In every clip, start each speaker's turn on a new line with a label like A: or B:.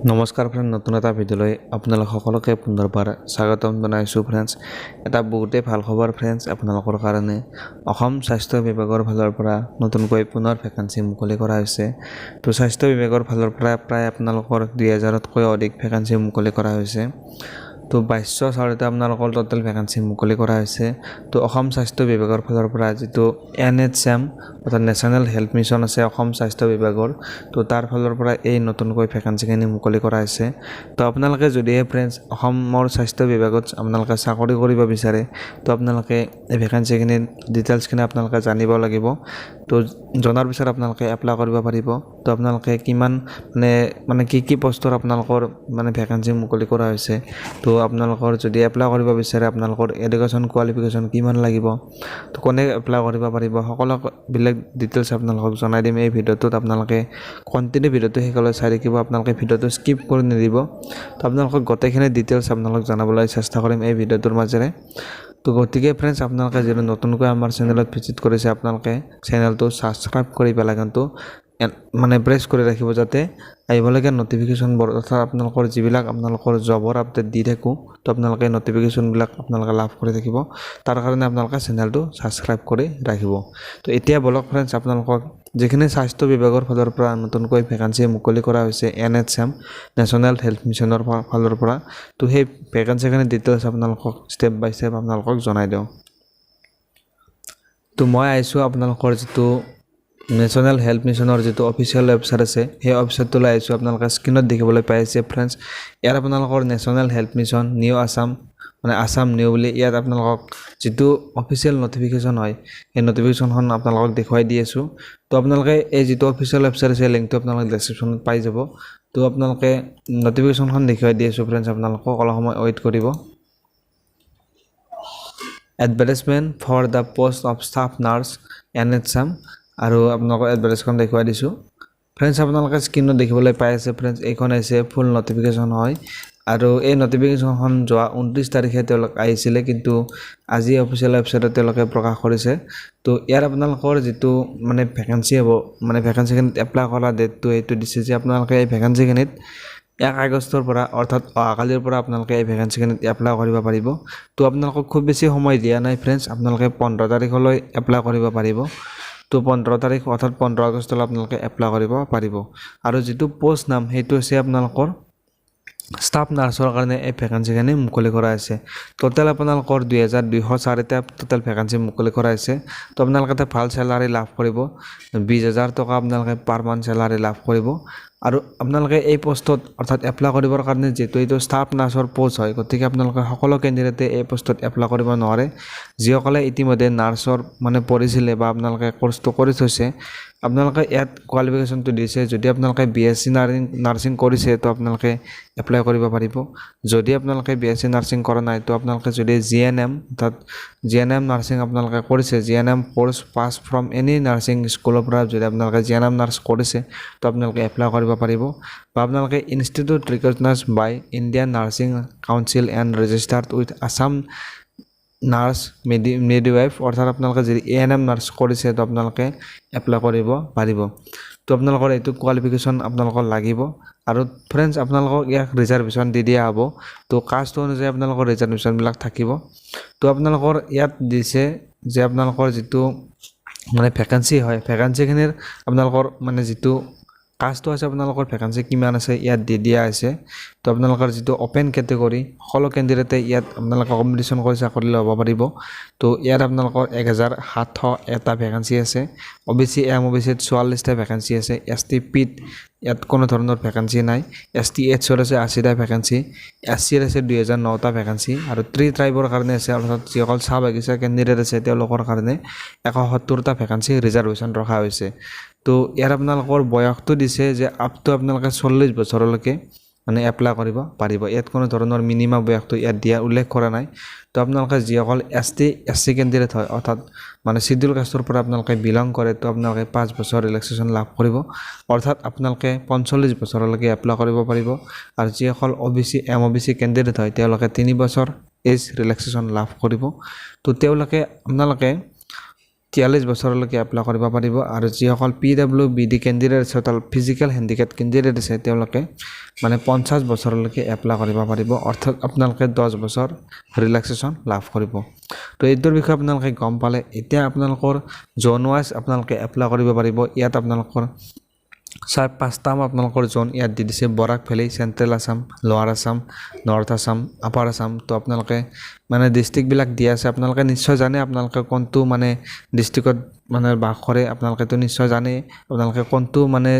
A: নমস্কাৰ ফ্ৰেণ্ড, নতুন এটা ভিডিঅ'লৈ আপোনালোক সকলোকে পুনৰবাৰ স্বাগতম জনাইছোঁ ফ্ৰেণ্ডছ। এটা বহুতেই ভাল খবৰ ফ্ৰেণ্ডছ আপোনালোকৰ কাৰণে। অসম স্বাস্থ্য বিভাগৰ ফালৰ পৰা নতুনকৈ পুনৰ ভেকেঞ্চি মুকলি কৰা হৈছে। তো স্বাস্থ্য বিভাগৰ ফালৰ পৰা প্ৰায় আপোনালোকৰ 2000তকৈ অধিক ভেকেঞ্চি মুকলি কৰা হৈছে। তো 2204টা আপোনালোকৰ টোটেল ভেকেঞ্চি মুকলি কৰা হৈছে। তো অসম স্বাস্থ্য বিভাগৰ ফালৰ পৰা যিটো NHM অৰ্থাৎ নেশ্যনেল হেল্থ মিছন আছে অসম স্বাস্থ্য বিভাগৰ, তো তাৰ ফালৰ পৰা এই নতুনকৈ ভেকেঞ্চিখিনি মুকলি কৰা হৈছে। তো আপোনালোকে যদিহে ফ্ৰেণ্ডছ অসমৰ স্বাস্থ্য বিভাগত আপোনালোকে চাকৰি কৰিব বিচাৰে, তো আপোনালোকে এই ভেকেঞ্চিখিনিৰ ডিটেইলছখিনি আপোনালোকে জানিব লাগিব। তো জনাৰ পিছত আপোনালোকে এপ্লাই কৰিব পাৰিব। তো আপোনালোকে কিমান মানে কি পষ্টৰ আপোনালোকৰ ভেকেঞ্চি মুকলি কৰা হৈছে, তো আপোনালোকৰ যদি এপ্লাই কৰিব বিচাৰে আপোনালোকৰ এডুকেশ্যন কোৱালিফিকেশ্যন কিমান লাগিব, তো কোনে এপ্লাই কৰিব পাৰিব, সকলোবিলাক ডিটেইলছ আপোনালোকক জনাই দিম এই ভিডিঅ'টোত। আপোনালোকে কণ্টিনিউ ভিডিঅ'টো শেষলৈ চাই থাকিব, আপোনালোকে ভিডিঅ'টো স্কিপ কৰি নিদিব। তো আপোনালোকক গোটেইখিনি ডিটেইলছ আপোনালোক জনাবলৈ চেষ্টা কৰিম এই ভিডিঅ'টোৰ মাজেৰে। তো গতিকে ফ্ৰেণ্ডছ আপোনালোকে যদি নতুনকৈ আমাৰ চেনেলত ভিজিট কৰিছে আপোনালোকে চেনেলটো ছাবস্ক্ৰাইব কৰি পেলাই কিন্তু প্ৰেছ কৰি ৰাখিব, যাতে আহিবলগীয়া নটিফিকেশ্যনবোৰ অৰ্থাৎ আপোনালোকৰ যিবিলাক আপোনালোকৰ জবৰ আপডেট দি থাকোঁ, তো আপোনালোকে নটিফিকেশ্যনবিলাক আপোনালোকে লাভ কৰি থাকিব। তাৰ কাৰণে আপোনালোকে চেনেলটো ছাবস্ক্ৰাইব কৰি ৰাখিব। তো এতিয়া বলক ফ্ৰেণ্ডছ আপোনালোকক যিখিনি স্বাস্থ্য বিভাগৰ ফালৰ পৰা নতুনকৈ ভেকেঞ্চি মুকলি কৰা হৈছে NHM নেশ্যনেল হেল্থ মিছনৰ ফালৰ পৰা, তো সেই ভেকেঞ্চিখিনি ডিটেইলছ আপোনালোকক ষ্টেপ বাই ষ্টেপ আপোনালোকক জনাই দিওঁ। তো মই আহিছোঁ আপোনালোকৰ যিটো নেশ্যনেল হেল্থ মিছনৰ যিটো অফিচিয়েল ৱেবছাইট আছে সেই ৱেবছাইটটোলৈ আহিছোঁ। আপোনালোকে স্ক্ৰীণত দেখিবলৈ পাই আছে ফ্ৰেণ্ডছ, ইয়াত আপোনালোকৰ national health mission new Assam Assam new বুলি ইয়াত আপোনালোকক যিটো অফিচিয়েল নটিফিকেশ্যন হয় সেই নটিফিকেশ্যনখন আপোনালোকক দেখুৱাই দি আছোঁ। তো আপোনালোকে এই যিটো অফিচিয়েল ৱেবছাইট আছে লিংকটো আপোনালোকে ডেছক্ৰিপশ্যনত পাই যাব। তো আপোনালোকে নটিফিকেশ্যনখন দেখুৱাই দি আছোঁ ফ্ৰেণ্ডছ, আপোনালোকক অলপ সময় ৱেইট কৰিব। Advertisement for the post of staff nurse NHM আৰু আপোনালোকৰ এডভাৰটাইজখন দেখুৱাই দিছোঁ ফ্ৰেণ্ডছ। আপোনালোকে স্ক্ৰীণত দেখিবলৈ পাই আছে ফ্ৰেণ্ডছ, এইখন আহিছে ফুল নটিফিকেশ্যন হয়। আৰু এই নটিফিকেশ্যনখন যোৱা 29 তাৰিখে তেওঁলোক আহিছিলে, কিন্তু আজি অফিচিয়েল ৱেবছাইটত তেওঁলোকে প্ৰকাশ কৰিছে। তো ইয়াৰ আপোনালোকৰ যিটো ভেকেঞ্চি হ'ব, ভেকেঞ্চিখিনিত এপ্লাই কৰা ডেটটো এইটো দিছে যে আপোনালোকে এই ভেকেঞ্চিখিনিত 1 আগষ্টৰ পৰা অৰ্থাৎ অহাকালিৰ পৰা আপোনালোকে এই ভেকেঞ্চিখিনিত এপ্লাই কৰিব পাৰিব। তো আপোনালোকক খুব বেছি সময় দিয়া নাই ফ্ৰেণ্ডছ, আপোনালোকে 15 তাৰিখলৈ এপ্লাই কৰিব পাৰিব। তো 15 তাৰিখ অৰ্থাৎ 15 আগষ্টলৈ আপোনালোকে এপ্লাই কৰিব পাৰিব। আৰু যিটো পোষ্ট নাম সেইটো হৈছে আপোনালোকৰ ষ্টাফ নাৰ্ছৰ কাৰণে এই ভেকেঞ্চিখিনি মুকলি কৰা হৈছে। টোটেল আপোনালোকৰ 2204টা টোটেল ভেকেঞ্চি মুকলি কৰা হৈছে। তো আপোনালোকে এটা ভাল চেলাৰী লাভ কৰিব, 20,000 টকা আপোনালোকে পাৰ মান্থ চেলাৰী লাভ কৰিব। আৰু আপোনালোকে এই পোষ্টত অৰ্থাৎ এপ্লাই কৰিবৰ কাৰণে যিহেতু এইটো ষ্টাফ নাৰ্ছৰ পোষ্ট হয়, গতিকে আপোনালোকে সকলো কেণ্ডিডেটে এই পোষ্টত এপ্লাই কৰিব নোৱাৰে। যিসকলে ইতিমধ্যে নাৰ্ছৰ পঢ়িছিলে বা আপোনালোকে কোৰ্চটো কৰি থৈছে, আপোনালোকে ইয়াত কোৱালিফিকেশ্যনটো দিছে। যদি আপোনালোকে BSc নাৰ্ছিং কৰিছে তো আপোনালোকে এপ্লাই কৰিব পাৰিব। যদি আপোনালোকে BSc নাৰ্ছিং কৰা নাই, তো আপোনালোকে যদি GNM অৰ্থাৎ GNM নাৰ্ছিং আপোনালোকে কৰিছে, GNM course pass from any nursing স্কুলৰ পৰা যদি আপোনালোকে GNM নাৰ্ছ কৰিছে, তো আপোনালোকে এপ্লাই কৰিব পাৰিব। বা আপোনালোকে institute recognised by Indian nursing council and registered with Assam nurse midwife অৰ্থাৎ আপোনালোকে যদি ANM নাৰ্ছ কৰিছে, তো আপোনালোকে এপ্লাই কৰিব পাৰিব। তো আপোনালোকৰ এইটো কোৱালিফিকেশ্যন আপোনালোকৰ লাগিব। আৰু ফ্ৰেণ্ডছ আপোনালোকক ইয়াক ৰিজাৰ্ভেশ্যন দি দিয়া হ'ব। তো কাষ্ট অনুযায়ী আপোনালোকৰ ৰিজাৰ্ভেশ্যনবিলাক থাকিব। তো আপোনালোকৰ ইয়াত দিছে যে আপোনালোকৰ যিটো ভেকেঞ্চি হয়, ভেকেঞ্চিখিনিৰ আপোনালোকৰ যিটো কাষ্টটো আছে আপোনালোকৰ ভেকেঞ্চি কিমান আছে ইয়াত দি দিয়া হৈছে। তো আপোনালোকৰ যিটো অ'পেন কেটেগৰী সকলো কেণ্ডিডেটে ইয়াত আপোনালোকে কম্পিটিশ্যন কৰি চাকৰি ল'ব পাৰিব। তো ইয়াত আপোনালোকৰ 1701টা ভেকেঞ্চি আছে। OBC MOBCত 44টা ভেকেঞ্চি আছে। ST PIT ইয়াত কোনো ধৰণৰ ভেকেঞ্চি নাই। ST HCৰ আছে 80টা ভেকেঞ্চি। SCৰ আছে 2009টা ভেকেঞ্চি। আৰু ট্ৰাইবৰ কাৰণে আছে অৰ্থাৎ যিসকল চাহ বাগিচা কেণ্ডিডেট আছে তেওঁলোকৰ কাৰণে 170টা ভেকেঞ্চি ৰিজাৰ্ভেশ্যন ৰখা হৈছে। তো ইয়াত আপোনালোকৰ বয়সটো দিছে যে আপ টু আপোনালোকে 40 বছৰলৈকে এপ্লাই কৰিব পাৰিব। ইয়াত কোনো ধৰণৰ মিনিমাম বয়সটো ইয়াত দিয়া উল্লেখ কৰা নাই। তো আপোনালোকে যিসকল ST SC কেণ্ডিডেট হয় অৰ্থাৎ চিডিউল কাষ্টৰ পৰা আপোনালোকে বিলং কৰে, তো আপোনালোকে 5 বছৰ ৰিলেক্সেশ্যন লাভ কৰিব, অৰ্থাৎ আপোনালোকে 45 বছৰলৈকে এপ্লাই কৰিব পাৰিব। আৰু যিসকল OBC MOBC কেণ্ডিডেট হয় তেওঁলোকে 3 বছৰ এজ ৰিলেক্সেশ্যন লাভ কৰিব। তো আপোনালোকে 43 বছৰলৈকে এপ্লাই কৰিব পাৰিব আৰু যিসকল PWBD কেণ্ডিডেট আছে অৰ্থাৎ ফিজিকেল হেণ্ডিকেপ কেণ্ডিডেট আছে তেওঁলোকে মানে 50 বছৰলৈকে এপ্লাই কৰিব পাৰিব অৰ্থাৎ আপোনালোকে 10 বছৰ ৰিলেক্সেশ্যন লাভ কৰিব তো এইটোৰ বিষয়ে আপোনালোকে গম পালে এতিয়া আপোনালোকৰ জোন ৱাইজ আপোনালোকে এপ্লাই কৰিব পাৰিব ইয়াত আপোনালোকৰ 5টা আপোনালোকৰ জোন ইয়াত দি দিছে বৰাক ভেলী চেণ্ট্ৰেল আসাম লোৱাৰ আসাম নৰ্থ আসাম আপাৰ আসাম তো আপোনালোকে মানে ডিষ্ট্ৰিক্টবিলাক দিয়া আছে আপোনালোকে নিশ্চয় জানে আপোনালোকে কোনটো মানে ডিষ্ট্ৰিক্টত মানে বাস কৰে আপোনালোকে তো নিশ্চয় জানে আপোনালোকে কোনটো মানে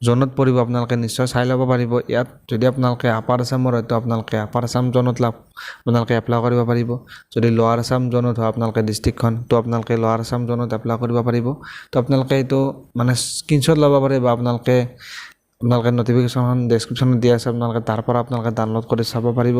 A: জোনত পৰিব আপোনালোকে নিশ্চয় চাই ল'ব পাৰিব ইয়াত যদি আপোনালোকে আপাৰ আসামৰ হয়তো আপোনালোকে আপাৰ আসাম জোনত আপোনালোকে এপ্লাই কৰিব পাৰিব যদি লোৱাৰ আসাম জোনত হয় আপোনালোকে ডিষ্ট্ৰিক্টখন তো আপোনালোকে লোৱাৰ আসাম জোনত এপ্লাই কৰিব পাৰিব তো আপোনালোকে এইটো মানে স্ক্ৰীনশ্বট ল'ব পাৰে বা আপোনালোকে নটিফিকেশ্যনখন ডেছক্ৰিপশ্যনত দিয়া আছে আপোনালোকে তাৰ পৰা আপোনালোকে ডাউনলোড কৰি চাব পাৰিব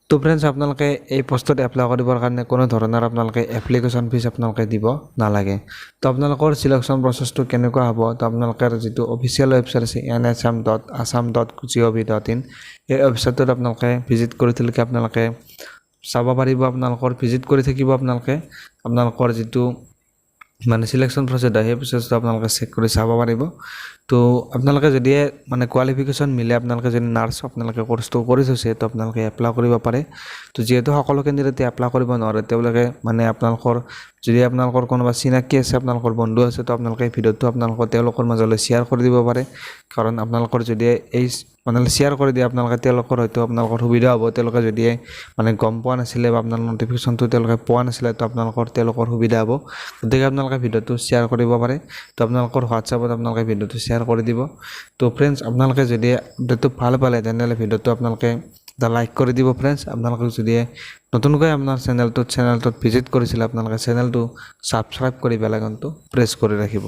A: তো ফ্ৰেণ্ডছ আপোনালোকে এই পোষ্টত এপ্লাই কৰিবৰ কাৰণে কোনো ধৰণৰ আপোনালোকে এপ্লিকেশ্যন ফিজ আপোনালোকে দিব নালাগে তো আপোনালোকৰ সিলেকশ্যন প্ৰচেছটো কেনেকুৱা হ'ব তো আপোনালোকৰ যিটো অফিচিয়েল ৱেবছাইট আছে nham.assam.gov.in এই ৱেবছাইটটোত আপোনালোকে ভিজিট কৰি থাকিলে আপোনালোকে চাব পাৰিব আপোনালোকৰ ভিজিট কৰি থাকিব আপোনালোকৰ যিটো মানে সিলেকশ্যন প্ৰচেছ সেই প্ৰচেছটো আপোনালোকে চেক কৰি চাব পাৰিব তো আপোনালোকে যদি মানে কোৱালিফিকেশ্যন মিলে আপোনালোকে যদি নাৰ্ছ আপোনালোকে কোৰ্চটো কৰি থৈছে তো আপোনালোকে এপ্লাই কৰিব পাৰে তো যিহেতু সকলো কেণ্ডিডেটে এপ্লাই কৰিব নোৱাৰে তেওঁলোকে মানে আপোনালোকৰ কোনোবা চিনাকি আছে আপোনালোকৰ বন্ধু আছে তো আপোনালোকে ভিডিঅ'টো তেওঁলোকৰ মাজলৈ শ্বেয়াৰ কৰি দিব পাৰে কাৰণ আপোনালোকৰ যদি এই মানে শ্বেয়াৰ কৰি দিয়ে আপোনালোকে তেওঁলোকৰ হয়তো আপোনালোকৰ সুবিধা হ'ব তেওঁলোকে যদি মানে গম পোৱা নাছিলে বা আপোনাৰ নটিফিকেশ্যনটো তেওঁলোকে পোৱা নাছিলে তো তেওঁলোকৰ সুবিধা হ'ব গতিকে আপোনালোকে ভিডিঅ'টো শ্বেয়াৰ কৰিব পাৰে তো আপোনালোকৰ হোৱাটছআপত আপোনালোকে ভিডিঅ'টো শ্বেয়াৰ কৰি দিব তো ফ্ৰেণ্ডছ আপোনালোকে যদি আপডেটটো ভাল পালে তেনেহ'লে ভিডিঅ'টো আপোনালোকে লাইক কৰি দিব ফ্ৰেণ্ডছ আপোনালোকে যদি নতুনকৈ আপোনাৰ চেনেলটোত ভিজিট কৰিছিলে আপোনালোকে চেনেলটো ছাবস্ক্ৰাইব কৰি বেল আইকনটো প্ৰেছ কৰি ৰাখিব